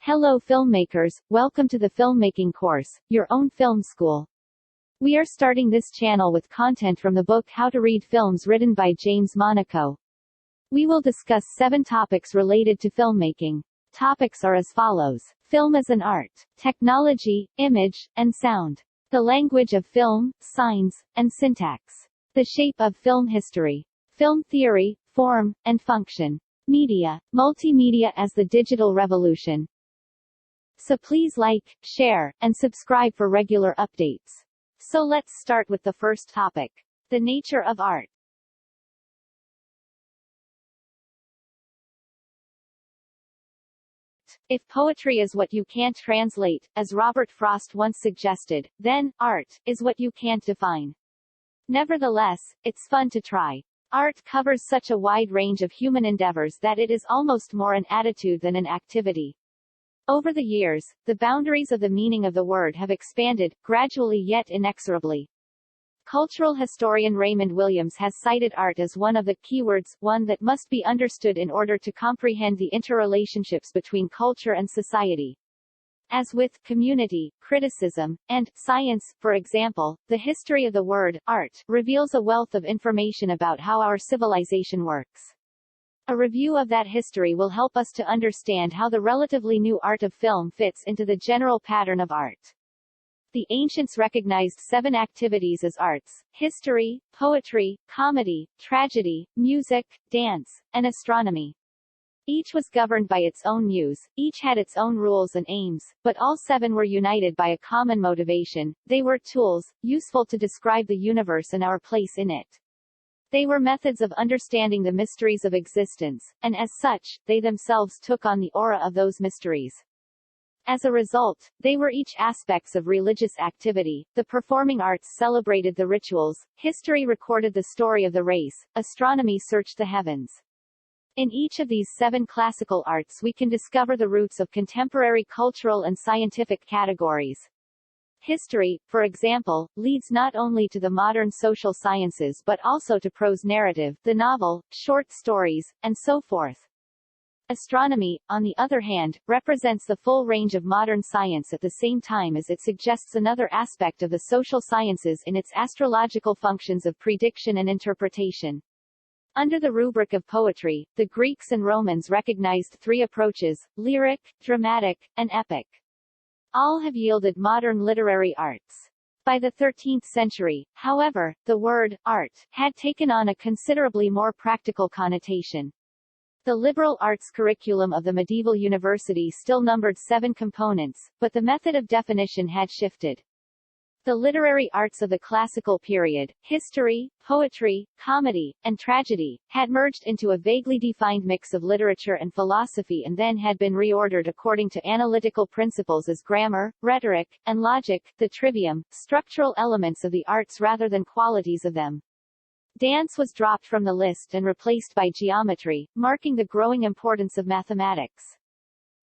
Hello filmmakers, welcome to the filmmaking course, your own film school. We are starting this channel with content from the book How to Read Films written by James Monaco. We will discuss 7 topics related to filmmaking. Topics are as follows: film as an art, technology, image, and sound, the language of film, signs, and syntax, the shape of film history, film theory, form, and function, media, multimedia as the digital revolution. So please like, share, and subscribe for regular updates. So let's start with the first topic. The nature of art. If poetry is what you can't translate, as Robert Frost once suggested, then, art, is what you can't define. Nevertheless, it's fun to try. Art covers such a wide range of human endeavors that it is almost more an attitude than an activity. Over the years, the boundaries of the meaning of the word have expanded, gradually yet inexorably. Cultural historian Raymond Williams has cited art as one of the keywords, one that must be understood in order to comprehend the interrelationships between culture and society. As with community, criticism, and science, for example, the history of the word art reveals a wealth of information about how our civilization works. A review of that history will help us to understand how the relatively new art of film fits into the general pattern of art. The ancients recognized 7 activities as arts: history, poetry, comedy, tragedy, music, dance, and astronomy. Each was governed by its own muse, each had its own rules and aims, but all 7 were united by a common motivation: they were tools, useful to describe the universe and our place in it. They were methods of understanding the mysteries of existence, and as such, they themselves took on the aura of those mysteries. As a result, they were each aspects of religious activity. The performing arts celebrated the rituals, history recorded the story of the race, astronomy searched the heavens. In each of these 7 classical arts we can discover the roots of contemporary cultural and scientific categories. History, for example, leads not only to the modern social sciences but also to prose narrative, the novel, short stories, and so forth. Astronomy, on the other hand, represents the full range of modern science at the same time as it suggests another aspect of the social sciences in its astrological functions of prediction and interpretation. Under the rubric of poetry, the Greeks and Romans recognized 3 approaches: lyric, dramatic, and epic. All have yielded modern literary arts. By the 13th century, however, the word art had taken on a considerably more practical connotation. The liberal arts curriculum of the medieval university still numbered 7 components, but the method of definition had shifted. The literary arts of the classical period, history, poetry, comedy, and tragedy, had merged into a vaguely defined mix of literature and philosophy and then had been reordered according to analytical principles as grammar, rhetoric, and logic, the trivium, structural elements of the arts rather than qualities of them. Dance was dropped from the list and replaced by geometry, marking the growing importance of mathematics.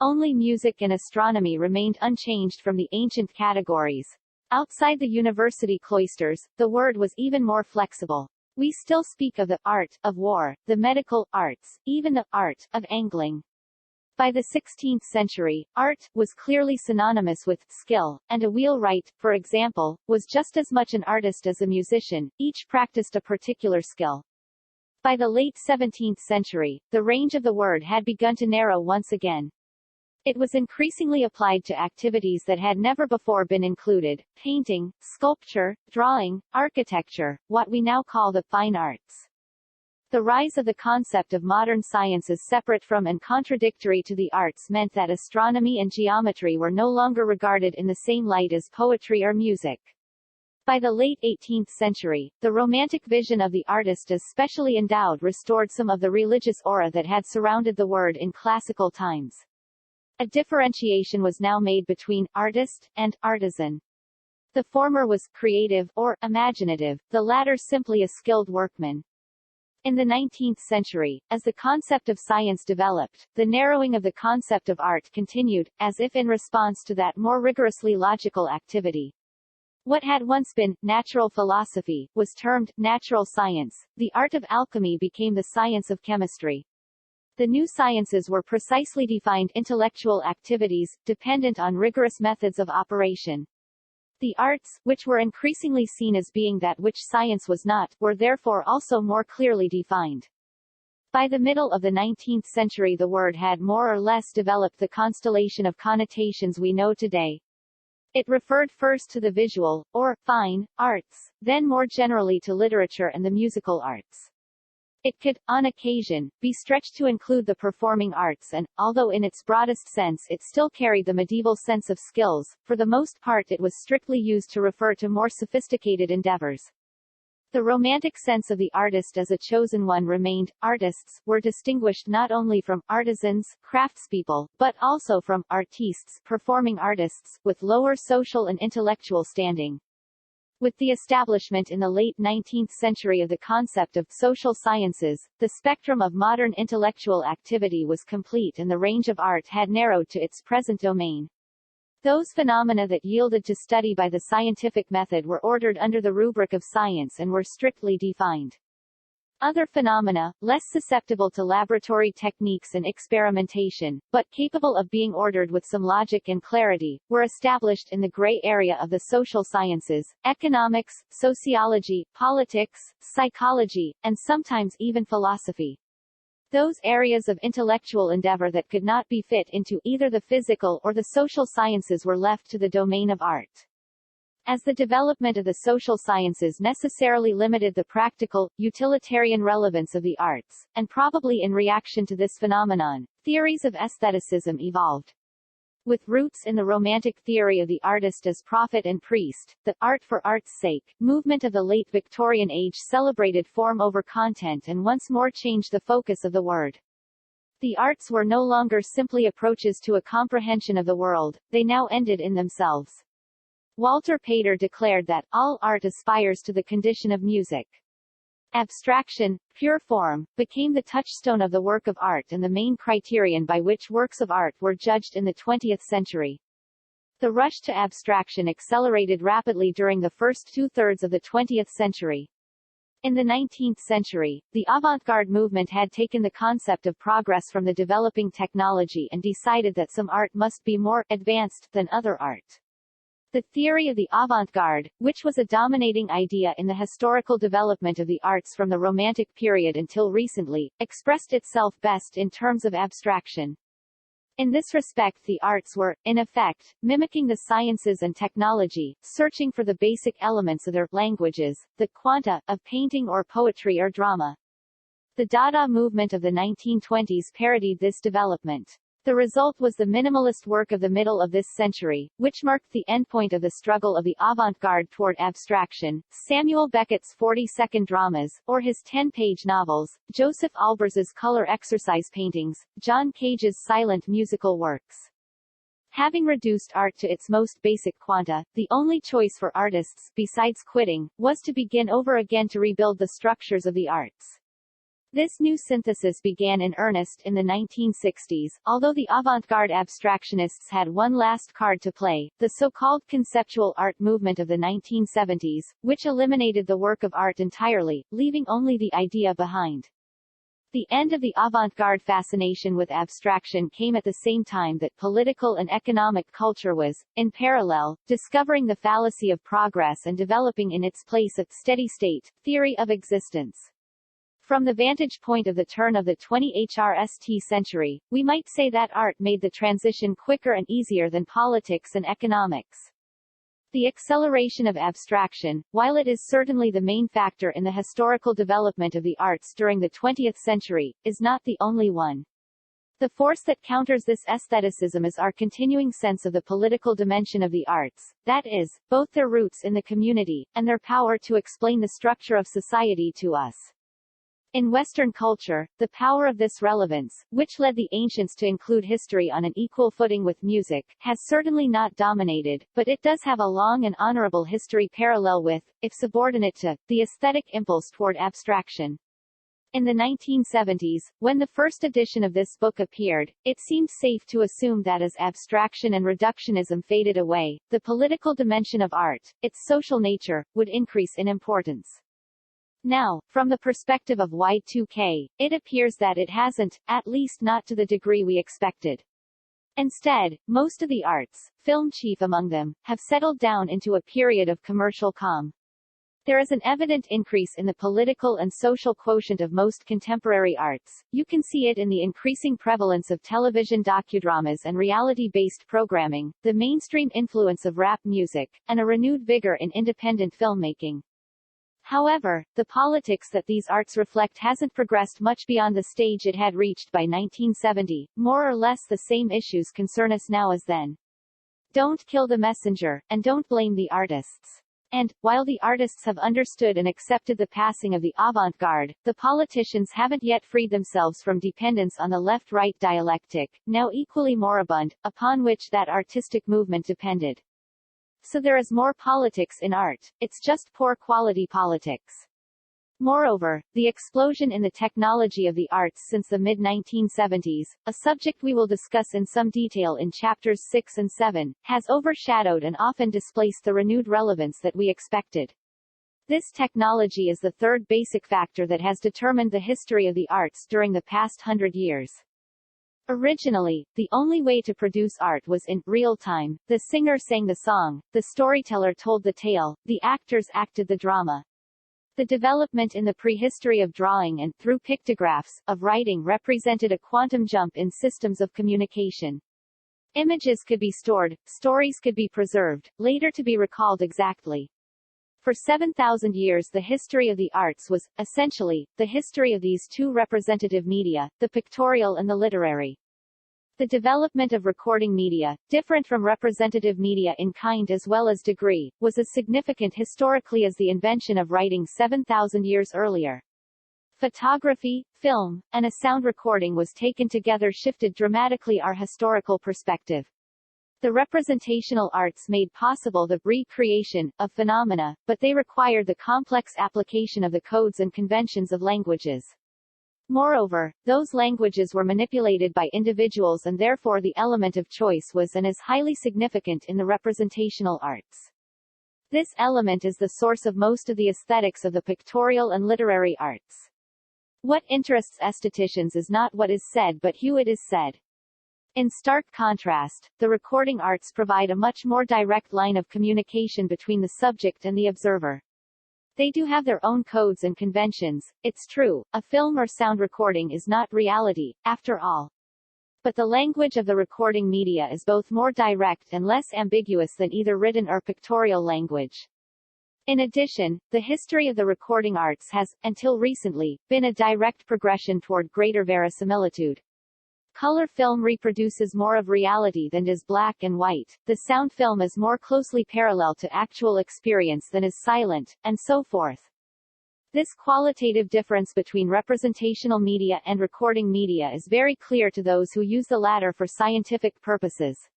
Only music and astronomy remained unchanged from the ancient categories. Outside the university cloisters, the word was even more flexible. We still speak of the art of war, the medical arts, even the art of angling. By the 16th century, art was clearly synonymous with skill, and a wheelwright, for example, was just as much an artist as a musician. Each practiced a particular skill. By the late 17th century, the range of the word had begun to narrow once again. It was increasingly applied to activities that had never before been included: painting, sculpture, drawing, architecture, what we now call the fine arts. The rise of the concept of modern science as separate from and contradictory to the arts meant that astronomy and geometry were no longer regarded in the same light as poetry or music. By the late 18th century, the romantic vision of the artist as specially endowed restored some of the religious aura that had surrounded the word in classical times. A differentiation was now made between artist and artisan. The former was creative or imaginative, the latter simply a skilled workman. In the 19th century, as the concept of science developed, the narrowing of the concept of art continued, as if in response to that more rigorously logical activity. What had once been natural philosophy was termed natural science. The art of alchemy became the science of chemistry. The new sciences were precisely defined intellectual activities, dependent on rigorous methods of operation. The arts, which were increasingly seen as being that which science was not, were therefore also more clearly defined. By the middle of the 19th century the word had more or less developed the constellation of connotations we know today. It referred first to the visual, or, fine, arts, then more generally to literature and the musical arts. It could, on occasion, be stretched to include the performing arts and, although in its broadest sense it still carried the medieval sense of skills, for the most part it was strictly used to refer to more sophisticated endeavors. The romantic sense of the artist as a chosen one remained. Artists were distinguished not only from artisans, craftspeople, but also from artistes, performing artists, with lower social and intellectual standing. With the establishment in the late 19th century of the concept of social sciences, the spectrum of modern intellectual activity was complete and the range of art had narrowed to its present domain. Those phenomena that yielded to study by the scientific method were ordered under the rubric of science and were strictly defined. Other phenomena, less susceptible to laboratory techniques and experimentation, but capable of being ordered with some logic and clarity, were established in the gray area of the social sciences: economics, sociology, politics, psychology, and sometimes even philosophy. Those areas of intellectual endeavor that could not be fit into either the physical or the social sciences were left to the domain of art. As the development of the social sciences necessarily limited the practical, utilitarian relevance of the arts, and probably in reaction to this phenomenon, theories of aestheticism evolved. With roots in the Romantic theory of the artist as prophet and priest, the art for art's sake movement of the late Victorian age celebrated form over content and once more changed the focus of the word. The arts were no longer simply approaches to a comprehension of the world, they now ended in themselves. Walter Pater declared that all art aspires to the condition of music. Abstraction, pure form, became the touchstone of the work of art and the main criterion by which works of art were judged in the 20th century. The rush to abstraction accelerated rapidly during the first two-thirds of the 20th century. In the 19th century, the avant-garde movement had taken the concept of progress from the developing technology and decided that some art must be more advanced than other art. The theory of the avant-garde, which was a dominating idea in the historical development of the arts from the Romantic period until recently, expressed itself best in terms of abstraction. In this respect the arts were, in effect, mimicking the sciences and technology, searching for the basic elements of their languages, the quanta, of painting or poetry or drama. The Dada movement of the 1920s parodied this development. The result was the minimalist work of the middle of this century, which marked the endpoint of the struggle of the avant-garde toward abstraction. Samuel Beckett's 40-second dramas, or his 10-page novels, Joseph Albers' color exercise paintings, John Cage's silent musical works. Having reduced art to its most basic quanta, the only choice for artists, besides quitting, was to begin over again to rebuild the structures of the arts. This new synthesis began in earnest in the 1960s, although the avant-garde abstractionists had one last card to play, the so-called conceptual art movement of the 1970s, which eliminated the work of art entirely, leaving only the idea behind. The end of the avant-garde fascination with abstraction came at the same time that political and economic culture was, in parallel, discovering the fallacy of progress and developing in its place a steady-state theory of existence. From the vantage point of the turn of the 20th century, we might say that art made the transition quicker and easier than politics and economics. The acceleration of abstraction, while it is certainly the main factor in the historical development of the arts during the 20th century, is not the only one. The force that counters this aestheticism is our continuing sense of the political dimension of the arts, that is, both their roots in the community, and their power to explain the structure of society to us. In Western culture, the power of this relevance, which led the ancients to include history on an equal footing with music, has certainly not dominated, but it does have a long and honorable history parallel with, if subordinate to, the aesthetic impulse toward abstraction. In the 1970s, when the first edition of this book appeared, it seemed safe to assume that as abstraction and reductionism faded away, the political dimension of art, its social nature, would increase in importance. Now, from the perspective of Y2K, it appears that it hasn't, at least not to the degree we expected. Instead, most of the arts, film chief among them, have settled down into a period of commercial calm. There is an evident increase in the political and social quotient of most contemporary arts. You can see it in the increasing prevalence of television docudramas and reality-based programming, the mainstream influence of rap music, and a renewed vigor in independent filmmaking. However, the politics that these arts reflect hasn't progressed much beyond the stage it had reached by 1970. More or less the same issues concern us now as then. Don't kill the messenger, and don't blame the artists. And, while the artists have understood and accepted the passing of the avant-garde, the politicians haven't yet freed themselves from dependence on the left-right dialectic, now equally moribund, upon which that artistic movement depended. So there is more politics in art, it's just poor quality politics. Moreover, the explosion in the technology of the arts since the mid-1970s, a subject we will discuss in some detail in chapters 6 and 7, has overshadowed and often displaced the renewed relevance that we expected. This technology is the third basic factor that has determined the history of the arts during the past 100 years. Originally, the only way to produce art was in real time. The singer sang the song, the storyteller told the tale, the actors acted the drama. The development in the prehistory of drawing and, through pictographs, of writing represented a quantum jump in systems of communication. Images could be stored, stories could be preserved, later to be recalled exactly. For 7,000 years the history of the arts was, essentially, the history of these two representative media, the pictorial and the literary. The development of recording media, different from representative media in kind as well as degree, was as significant historically as the invention of writing 7,000 years earlier. Photography, film, and a sound recording was taken together shifted dramatically our historical perspective. The representational arts made possible the recreation of phenomena, but they required the complex application of the codes and conventions of languages. Moreover, those languages were manipulated by individuals and therefore the element of choice was and is highly significant in the representational arts. This element is the source of most of the aesthetics of the pictorial and literary arts. What interests aestheticians is not what is said but how it is said. In stark contrast, the recording arts provide a much more direct line of communication between the subject and the observer. They do have their own codes and conventions, it's true, a film or sound recording is not reality, after all. But the language of the recording media is both more direct and less ambiguous than either written or pictorial language. In addition, the history of the recording arts has, until recently, been a direct progression toward greater verisimilitude. Color film reproduces more of reality than does black and white, the sound film is more closely parallel to actual experience than is silent, and so forth. This qualitative difference between representational media and recording media is very clear to those who use the latter for scientific purposes.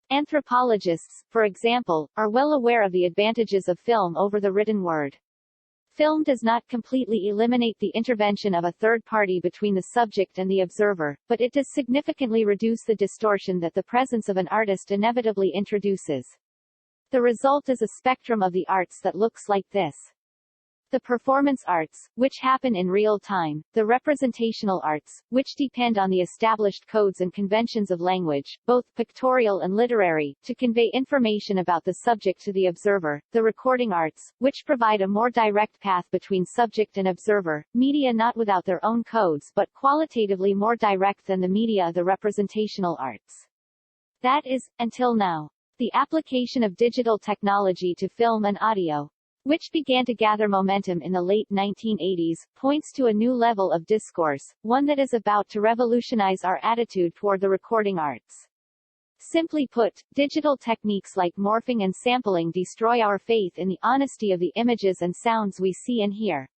Anthropologists, for example, are well aware of the advantages of film over the written word. Film does not completely eliminate the intervention of a third party between the subject and the observer, but it does significantly reduce the distortion that the presence of an artist inevitably introduces. The result is a spectrum of the arts that looks like this. The performance arts, which happen in real time, the representational arts, which depend on the established codes and conventions of language, both pictorial and literary, to convey information about the subject to the observer, the recording arts, which provide a more direct path between subject and observer, media not without their own codes but qualitatively more direct than the media of the representational arts. That is, until now. The application of digital technology to film and audio, which began to gather momentum in the late 1980s, points to a new level of discourse, one that is about to revolutionize our attitude toward the recording arts. Simply put, digital techniques like morphing and sampling destroy our faith in the honesty of the images and sounds we see and hear.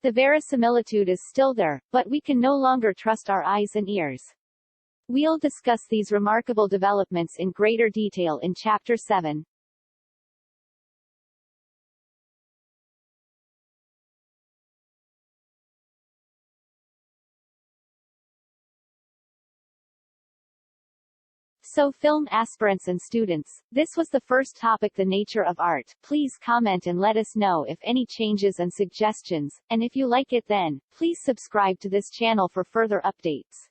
The verisimilitude is still there, but we can no longer trust our eyes and ears. We'll discuss these remarkable developments in greater detail in Chapter 7. So film aspirants and students, this was the first topic, the nature of art. Please comment and let us know if any changes and suggestions, and if you like it then, please subscribe to this channel for further updates.